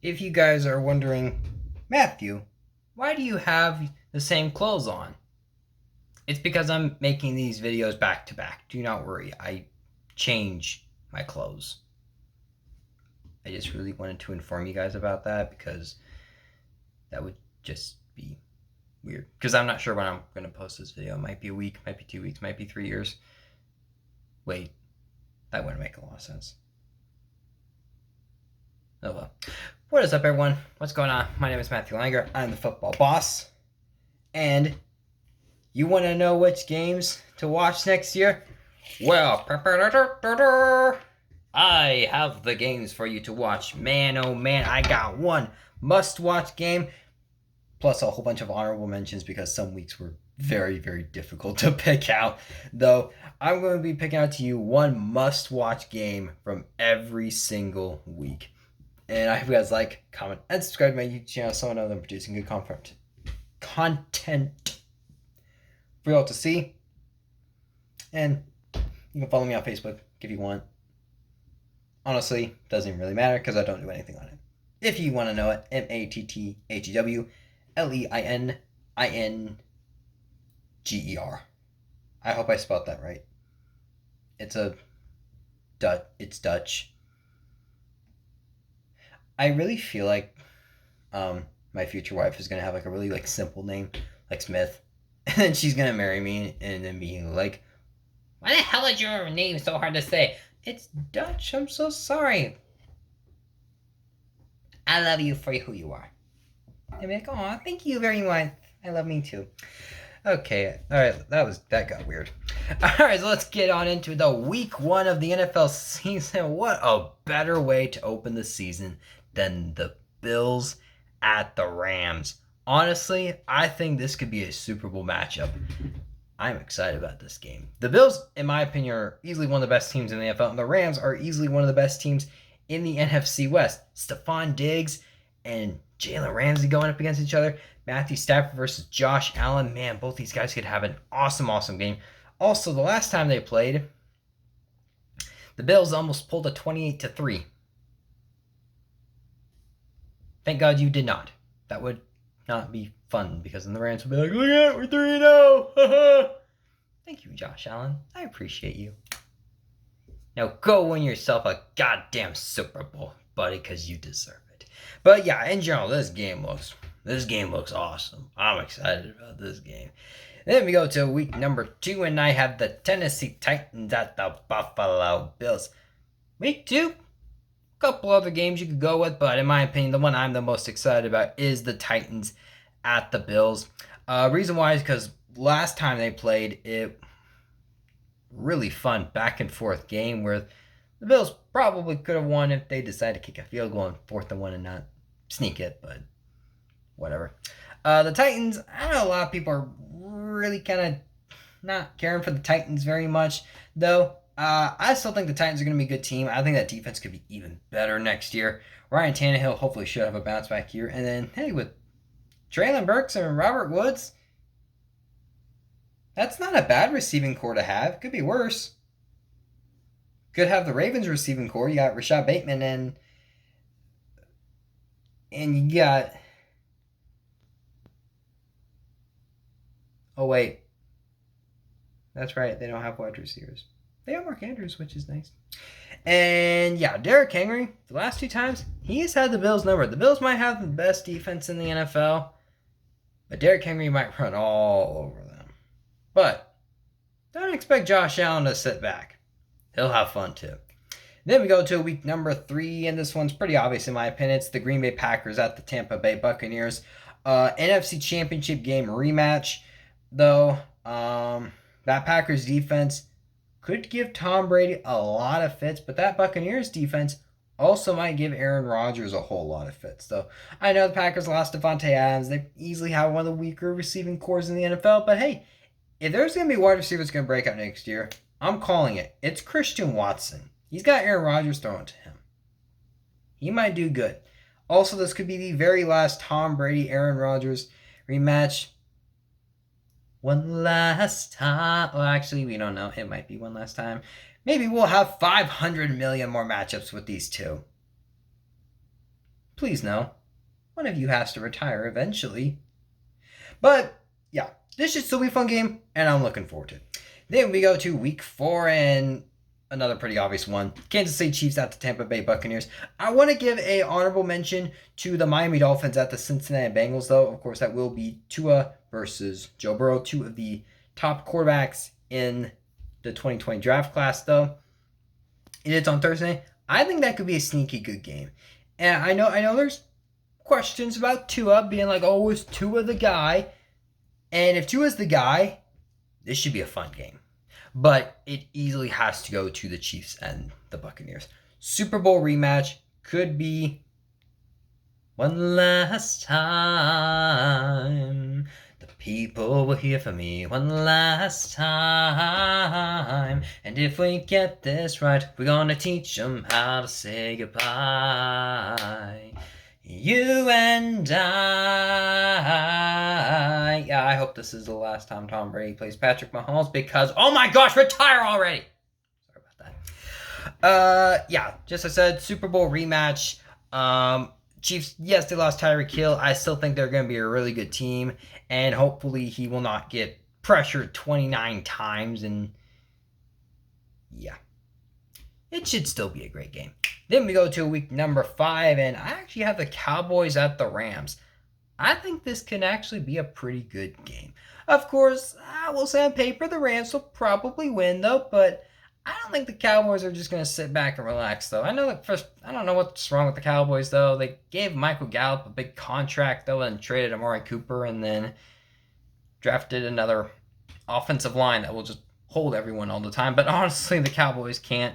If you guys are wondering, Matthew, why do you have the same clothes on? It's because I'm making these videos back to back. Do not worry, I change my clothes. I just really wanted to inform you guys about that because that would just be weird. Because I'm not sure when I'm going to post this video. It might be a week, might be 2 weeks, might be 3 years. Wait, that wouldn't make a lot of sense. Oh well. What is up, everyone? What's going on? My name is Matthew Langer. I'm the football boss. And you want to know which games to watch next year? Well, I have the games for you to watch. Man, oh man, I got one must-watch game, plus a whole bunch of honorable mentions because some weeks were very, very difficult to pick out. Though, I'm going to be picking out to you one must-watch game from every single week. And I hope you guys like, comment, and subscribe to my YouTube channel so I know that I'm producing good content for y'all to see. And you can follow me on Facebook if you want. Honestly, doesn't even really matter because I don't do anything on it. If you want to know it, MattheWLeininger. I hope I spelled that right. It's Dutch. I really feel like my future wife is gonna have like a really like simple name, like Smith, and then she's gonna marry me and then be like, "Why the hell is your name so hard to say?" It's Dutch. I'm so sorry. I love you for who you are. And be like, "Aw, thank you very much. I love me too." Okay, all right, that got weird. All right, so let's get on into the week 1 of the NFL season. What a better way to open the season than the Bills at the Rams. Honestly, I think this could be a Super Bowl matchup. I'm excited about this game. The Bills, in my opinion, are easily one of the best teams in the NFL, and the Rams are easily one of the best teams in the NFC West. Stephon Diggs and Jalen Ramsey going up against each other. Matthew Stafford versus Josh Allen. Man, both these guys could have an awesome game. Also, the last time they played, the Bills almost pulled a 28-3. Thank God you did not. That would not be fun because then the Rams would be like, "Look at it, we're 3-0. Thank you, Josh Allen. I appreciate you. Now go win yourself a goddamn Super Bowl, buddy, because you deserve it. But yeah, in general, this game looks awesome. I'm excited about this game. Then we go to week number 2, and I have the Tennessee Titans at the Buffalo Bills. Week 2, couple other games you could go with, but in my opinion, the one I'm the most excited about is the Titans at the Bills. Reason why is because last time they played, it really fun back and forth game where the Bills probably could have won if they decided to kick a field goal on 4th and 1 and not sneak it, but whatever. The Titans, I know a lot of people are really kind of not caring for the Titans very much, though. I still think the Titans are going to be a good team. I think that defense could be even better next year. Ryan Tannehill hopefully should have a bounce back year. And then, hey, with Treylon Burks and Robert Woods, that's not a bad receiving core to have. Could be worse. Could have the Ravens receiving core. You got Rashad Bateman and you got... Oh, wait. That's right. They don't have wide receivers. They have Mark Andrews, which is nice. And yeah, Derrick Henry, the last 2 times, he has had the Bills number. The Bills might have the best defense in the NFL, but Derrick Henry might run all over them. But don't expect Josh Allen to sit back. He'll have fun too. Then we go to week number 3, and this one's pretty obvious in my opinion. It's the Green Bay Packers at the Tampa Bay Buccaneers. NFC Championship game rematch, though. That Packers defense could give Tom Brady a lot of fits, but that Buccaneers defense also might give Aaron Rodgers a whole lot of fits, though. I know the Packers lost Devontae Adams. They easily have one of the weaker receiving cores in the NFL, but hey, if there's going to be a wide receiver that's going to break out next year, I'm calling it. It's Christian Watson. He's got Aaron Rodgers thrown to him. He might do good. Also, this could be the very last Tom Brady-Aaron Rodgers rematch. One last time. Well, actually, we don't know. It might be one last time. Maybe we'll have 500 million more matchups with these two. please know, one of you has to retire eventually. But yeah, this should still be a fun game, and I'm looking forward to it. Then we go to week 4, and another pretty obvious one. Kansas City Chiefs at the Tampa Bay Buccaneers. I want to give a honorable mention to the Miami Dolphins at the Cincinnati Bengals, though. Of course, that will be Tua versus Joe Burrow, two of the top quarterbacks in the 2020 draft class, though. It's on Thursday. I think that could be a sneaky good game. And I know there's questions about Tua being like, oh, is Tua the guy? And if Tua's the guy, this should be a fun game. But it easily has to go to the Chiefs and the Buccaneers. Super Bowl rematch could be one last time. The people will hear from me one last time. And if we get this right, we're gonna teach them how to say goodbye. You and I. Yeah, I hope this is the last time Tom Brady plays Patrick Mahomes because, oh my gosh, retire already. Sorry about that. Yeah, just as I said, Super Bowl rematch. Chiefs, yes, they lost Tyreek Hill. I still think they're going to be a really good team, and hopefully he will not get pressured 29 times, and yeah. It should still be a great game. Then we go to week number 5, and I actually have the Cowboys at the Rams. I think this can actually be a pretty good game. Of course, I will say on paper the Rams will probably win, though, but I don't think the Cowboys are just going to sit back and relax, though. I don't know what's wrong with the Cowboys, though. They gave Michael Gallup a big contract, though, and traded Amari Cooper, and then drafted another offensive line that will just hold everyone all the time. But honestly, the Cowboys can't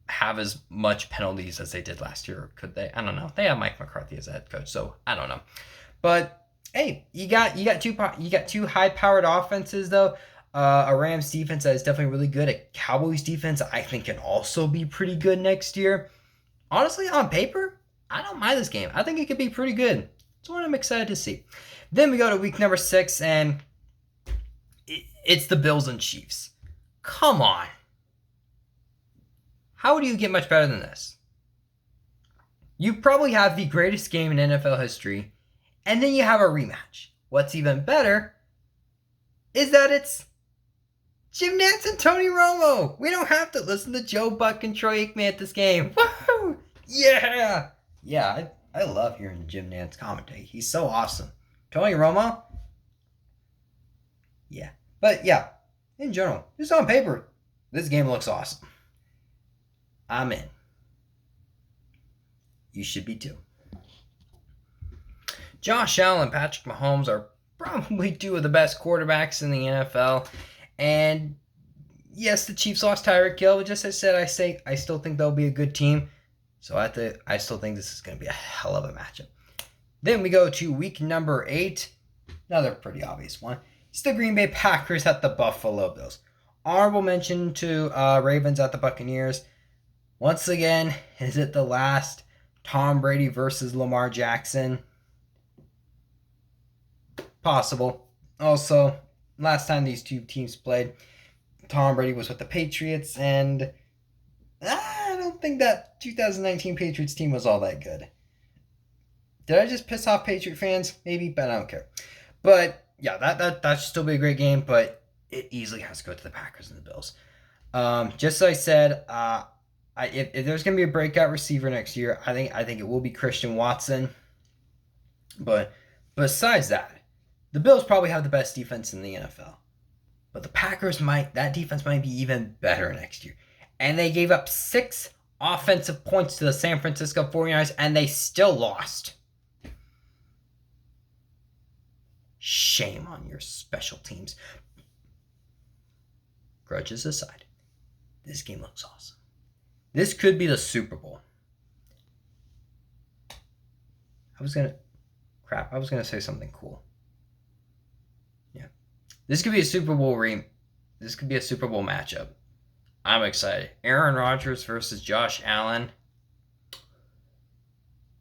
have as much penalties as they did last year, could they? I don't know. They have Mike McCarthy as a head coach, so I don't know. But hey, you got two high-powered offenses though. A Rams defense that is definitely really good. A Cowboys defense I think can also be pretty good next year. Honestly, on paper, I don't mind this game. I think it could be pretty good. It's one I'm excited to see. Then we go to week number 6, and it's the Bills and Chiefs. Come on. How do you get much better than this? You probably have the greatest game in NFL history, and then you have a rematch. What's even better is that it's Jim Nantz and Tony Romo. We don't have to listen to Joe Buck and Troy Aikman at this game. Woohoo! Yeah! Yeah, I love hearing Jim Nantz commentate. He's so awesome. Tony Romo? Yeah. But yeah, in general, just on paper, this game looks awesome. I'm in. You should be too. Josh Allen and Patrick Mahomes are probably two of the best quarterbacks in the NFL. And yes, the Chiefs lost Tyreek Hill, but just as I said, I still think they'll be a good team. So I still think this is going to be a hell of a matchup. Then we go to week number 8. Another pretty obvious one. It's the Green Bay Packers at the Buffalo Bills. Honorable mention to Ravens at the Buccaneers. Once again, is it the last Tom Brady versus Lamar Jackson? Possible. Also, last time these two teams played, Tom Brady was with the Patriots, and I don't think that 2019 Patriots team was all that good. Did I just piss off Patriot fans? Maybe, but I don't care. But yeah, that should still be a great game, but it easily has to go to the Packers and the Bills. Just as I said, if there's going to be a breakout receiver next year, I think it will be Christian Watson. But besides that, the Bills probably have the best defense in the NFL. But the Packers that defense might be even better next year. And they gave up 6 offensive points to the San Francisco 49ers, and they still lost. Shame on your special teams. Grudges aside, this game looks awesome. This could be the Super Bowl. I was gonna say something cool. Yeah. This could be a Super Bowl This could be a Super Bowl matchup. I'm excited. Aaron Rodgers versus Josh Allen.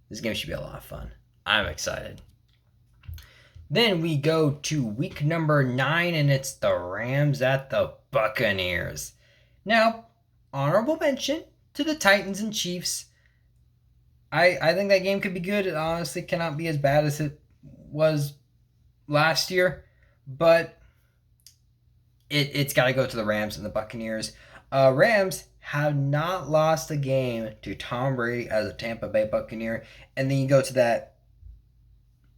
This game should be a lot of fun. I'm excited. Then we go to week number 9, and it's the Rams at the Buccaneers. Now, honorable mention to the Titans and Chiefs. I think that game could be good. It honestly cannot be as bad as it was last year, but it's got to go to the Rams and the Buccaneers. Rams have not lost a game to Tom Brady as a Tampa Bay Buccaneer, and then you go to that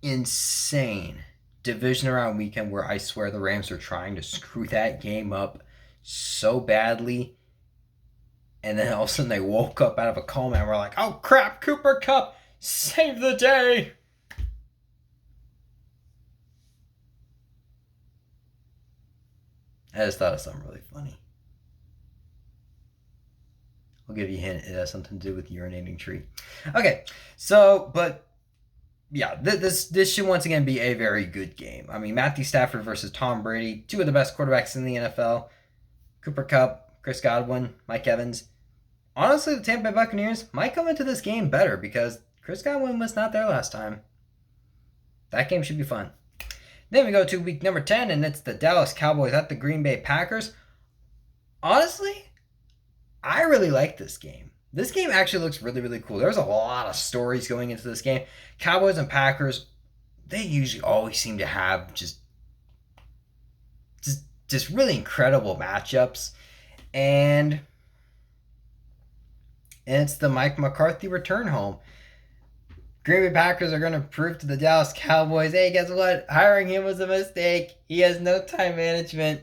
insane division round weekend where I swear the Rams are trying to screw that game up so badly, and then all of a sudden they woke up out of a coma and were like, oh crap, Cooper Kupp, save the day. I just thought of something really funny. I'll give you a hint. It has something to do with urinating tree. Okay, so, but yeah, this should once again be a very good game. I mean, Matthew Stafford versus Tom Brady, two of the best quarterbacks in the NFL. Cooper Kupp, Chris Godwin, Mike Evans. Honestly, the Tampa Bay Buccaneers might come into this game better because Chris Godwin was not there last time. That game should be fun. Then we go to week number 10, and it's the Dallas Cowboys at the Green Bay Packers. Honestly, I really like this game. This game actually looks really, really cool. There's a lot of stories going into this game. Cowboys and Packers, they usually always seem to have just really incredible matchups. And it's the Mike McCarthy return home. Green Bay Packers are going to prove to the Dallas Cowboys, hey, guess what? Hiring him was a mistake. He has no time management.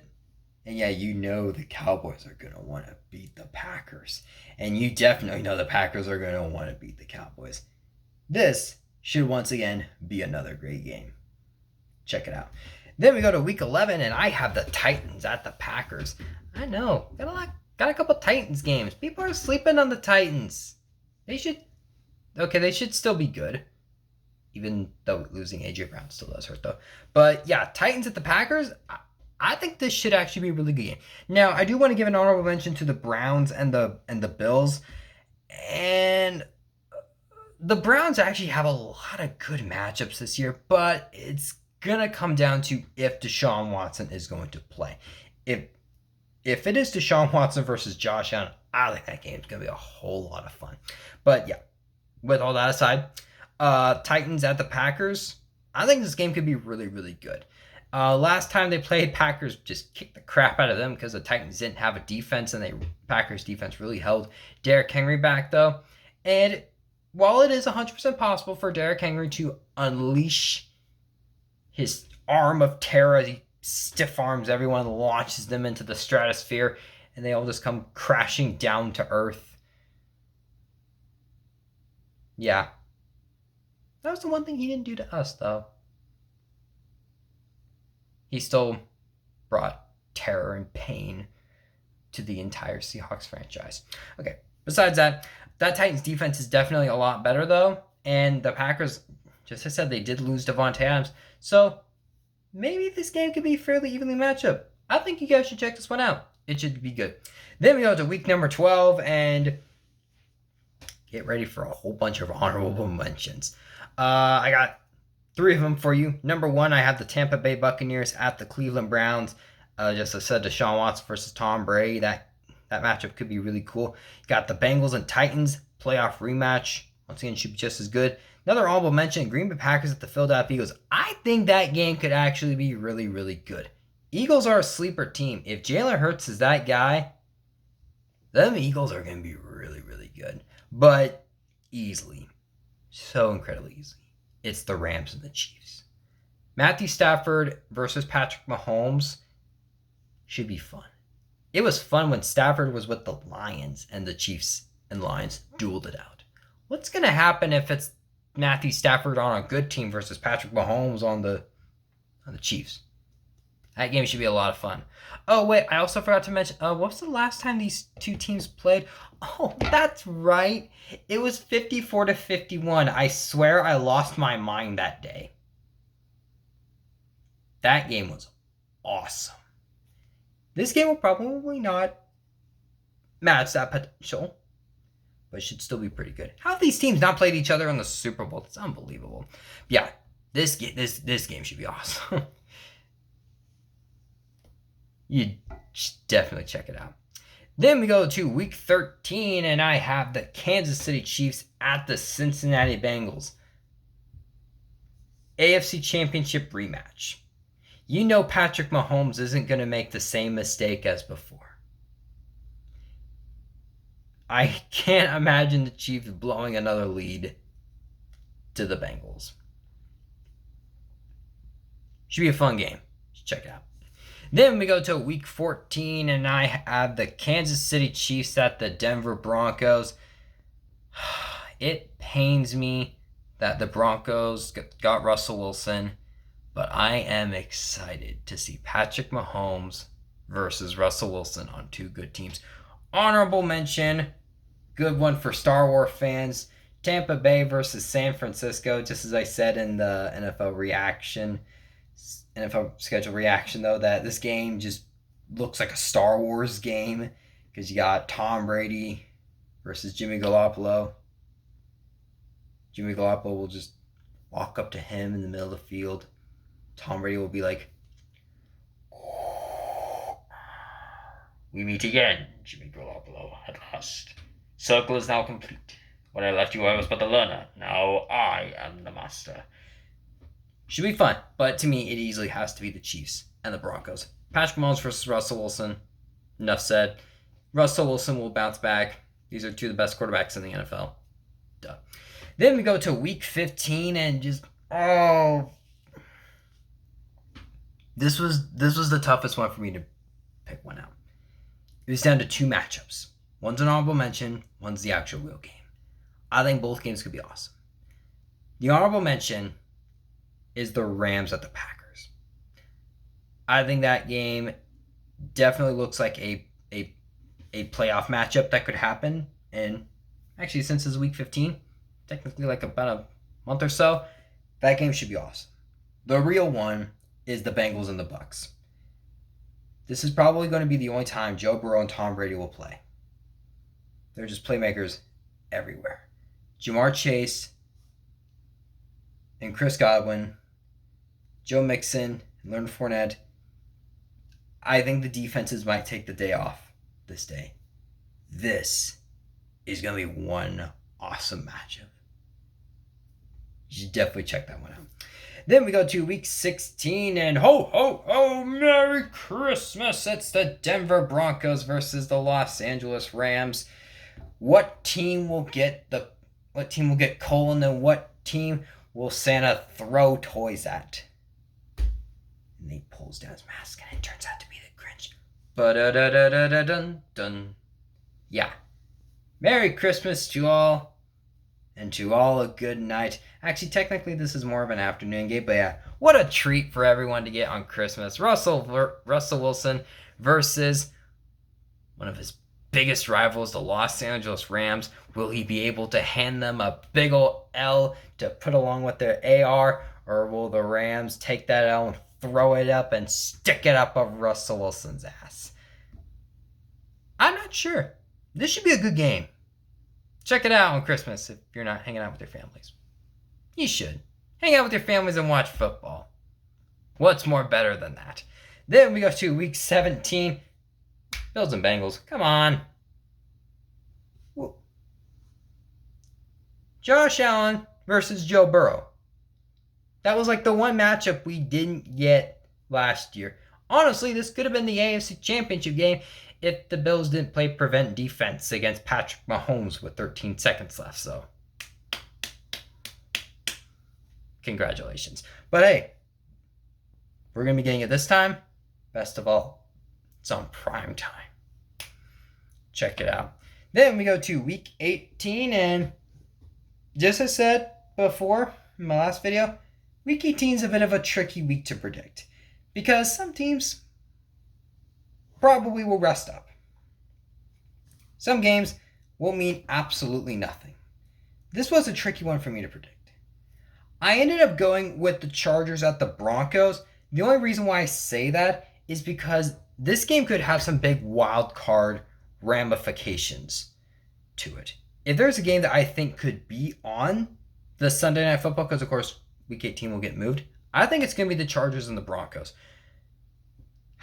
And yeah, you know the Cowboys are going to want to beat the Packers. And you definitely know the Packers are going to want to beat the Cowboys. This should once again be another great game. Check it out. Then we go to week 11, and I have the Titans at the Packers. I know. Got a couple Titans games. People are sleeping on the Titans. They should still be good. Even though losing A.J. Brown still does hurt, though. But yeah, Titans at the Packers, I think this should actually be a really good game. Now, I do want to give an honorable mention to the Browns and the Bills. And the Browns actually have a lot of good matchups this year, but it's going to come down to if Deshaun Watson is going to play. If it is Deshaun Watson versus Josh Allen, I think that game is going to be a whole lot of fun. But yeah, with all that aside, Titans at the Packers, I think this game could be really, really good. Last time they played, Packers just kicked the crap out of them because the Titans didn't have a defense, and Packers defense really held Derrick Henry back, though. And while it is 100% possible for Derrick Henry to unleash his arm of terror as he stiff arms everyone, launches them into the stratosphere, and they all just come crashing down to earth. Yeah. That was the one thing he didn't do to us, though. He still brought terror and pain to the entire Seahawks franchise. Okay, besides that, that Titans defense is definitely a lot better, though. And the Packers, just as I said, they did lose Davante Adams. So maybe this game could be fairly evenly matched up. I think you guys should check this one out. It should be good. Then we go to week number 12 and get ready for a whole bunch of honorable mentions. I got 3 of them for you. Number 1, I have the Tampa Bay Buccaneers at the Cleveland Browns. Just as I said, Deshaun Watson versus Tom Brady. That matchup could be really cool. You got the Bengals and Titans playoff rematch. Once again, should be just as good. Another honorable mention, Green Bay Packers at the Philadelphia Eagles. I think that game could actually be really, really good. Eagles are a sleeper team. If Jalen Hurts is that guy, them Eagles are going to be really, really good. But easily. So incredibly easily. It's the Rams and the Chiefs. Matthew Stafford versus Patrick Mahomes should be fun. It was fun when Stafford was with the Lions and the Chiefs and Lions dueled it out. What's going to happen if it's Matthew Stafford on a good team versus Patrick Mahomes on the Chiefs? That game should be a lot of fun. Oh, wait, I also forgot to mention, what was the last time these two teams played? Oh, that's right. It was 54-51. I swear I lost my mind that day. That game was awesome. This game will probably not match that potential, but should still be pretty good. How have these teams not played each other in the Super Bowl? It's unbelievable. Yeah, this game should be awesome. You should definitely check it out. Then we go to week 13, and I have the Kansas City Chiefs at the Cincinnati Bengals. AFC Championship rematch. You know Patrick Mahomes isn't going to make the same mistake as before. I can't imagine the Chiefs blowing another lead to the Bengals. Should be a fun game. Check it out. Then we go to week 14, and I have the Kansas City Chiefs at the Denver Broncos. It pains me that the Broncos got Russell Wilson, but I am excited to see Patrick Mahomes versus Russell Wilson on two good teams. Honorable mention, good one for Star Wars fans, Tampa Bay versus San Francisco, just as I said in the NFL schedule reaction, though, that this game just looks like a Star Wars game because you got Tom Brady versus Jimmy Garoppolo. Jimmy Garoppolo will just walk up to him in the middle of the field. Tom Brady will be like, "We meet again, Jimmy Garoppolo, at last. Circle is now complete. When I left you, I was but the learner. Now I am the master." Should be fun, but to me, it easily has to be the Chiefs and the Broncos. Patrick Mahomes versus Russell Wilson. Enough said. Russell Wilson will bounce back. These are two of the best quarterbacks in the NFL. Duh. Then we go to week 15 and just, this was the toughest one for me to pick one out. It was down to two matchups. One's an honorable mention, one's the actual real game. I think both games could be awesome. The honorable mention is the Rams at the Packers. I think that game definitely looks like a playoff matchup that could happen. And actually, since it's week 15, technically like about a month or so, that game should be awesome. The real one is the Bengals and the Bucks. This is probably going to be the only time Joe Burrow and Tom Brady will play. They're just playmakers everywhere. Jamar Chase and Chris Godwin, Joe Mixon, and Leonard Fournette. I think the defenses might take the day off this day. This is going to be one awesome matchup. You should definitely check that one out. Then we go to week 16, and ho, ho, ho, Merry Christmas! It's the Denver Broncos versus the Los Angeles Rams. What team will get Colin, and what team will Santa throw toys at? And he pulls down his mask, and it turns out to be the Grinch. Ba-da-da-da-da-da-dun-dun. Yeah. Merry Christmas to all, and to all a good night. Actually, technically, this is more of an afternoon game, but yeah, what a treat for everyone to get on Christmas. Russell Wilson versus one of his biggest rivals, the Los Angeles Rams. Will he be able to hand them a big ol' L to put along with their AR, or will the Rams take that L and throw it up and stick it up of Russell Wilson's ass? I'm not sure. This should be a good game. Check it out on Christmas if you're not hanging out with your families. You should. Hang out with your families and watch football. What's more better than that? Then we go to week 17. Bills and Bengals. Come on. Josh Allen versus Joe Burrow. That was like the one matchup we didn't get last year. Honestly, this could have been the AFC Championship game if the Bills didn't play prevent defense against Patrick Mahomes with 13 seconds left. So, congratulations. But hey, we're going to be getting it this time. Best of all, it's on prime time. Check it out. Then we go to week 18, and just as I said before in my last video, week 18 is a bit of a tricky week to predict because some teams probably will rest up. Some games will mean absolutely nothing. This was a tricky one for me to predict. I ended up going with the Chargers at the Broncos. The only reason why I say that is because this game could have some big wild card ramifications to it. If there's a game that I think could be on the Sunday Night Football, because of course week 18 will get moved, I think it's going to be the Chargers and the Broncos.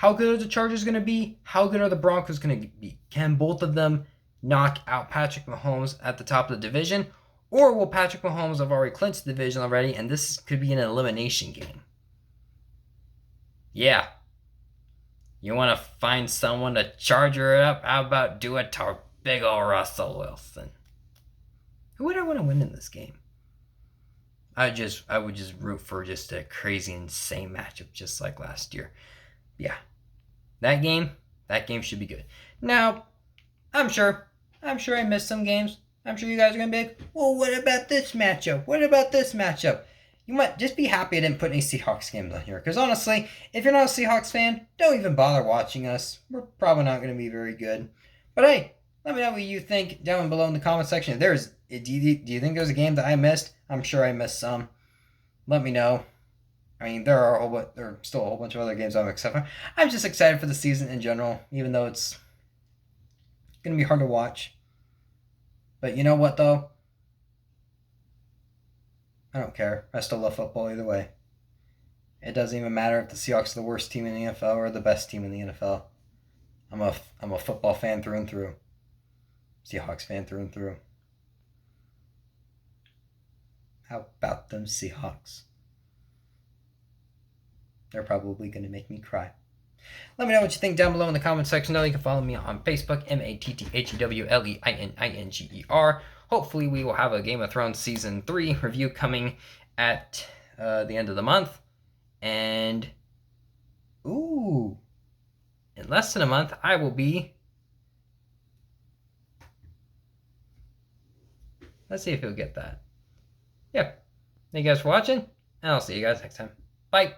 How good are the Chargers going to be? How good are the Broncos going to be? Can both of them knock out Patrick Mahomes at the top of the division? Or will Patrick Mahomes have already clinched the division already, and this could be an elimination game? Yeah. You want to find someone to charger it up? How about do it to big ol' Russell Wilson? Who would I want to win in this game? I would just root for just a crazy, insane matchup just like last year. Yeah. That game should be good. Now, I'm sure I missed some games. I'm sure you guys are going to be like, well, what about this matchup? What about this matchup? You might just be happy I didn't put any Seahawks games on here. Because honestly, if you're not a Seahawks fan, don't even bother watching us. We're probably not going to be very good. But hey, let me know what you think down below in the comment section. Do you think there's a game that I missed? I'm sure I missed some. Let me know. I mean, there are still a whole bunch of other games I'm excited for. I'm just excited for the season in general, even though it's going to be hard to watch. But you know what, though? I don't care. I still love football either way. It doesn't even matter if the Seahawks are the worst team in the NFL or the best team in the NFL. I'm a football fan through and through. Seahawks fan through and through. How about them Seahawks? They're probably going to make me cry. Let me know what you think down below in the comment section. You can follow me on Facebook, MattheWleininger. Hopefully we will have a Game of Thrones Season 3 review coming at the end of the month. And, in less than a month, I will be... Let's see if he'll get that. Yep. Thank you guys for watching, and I'll see you guys next time. Bye.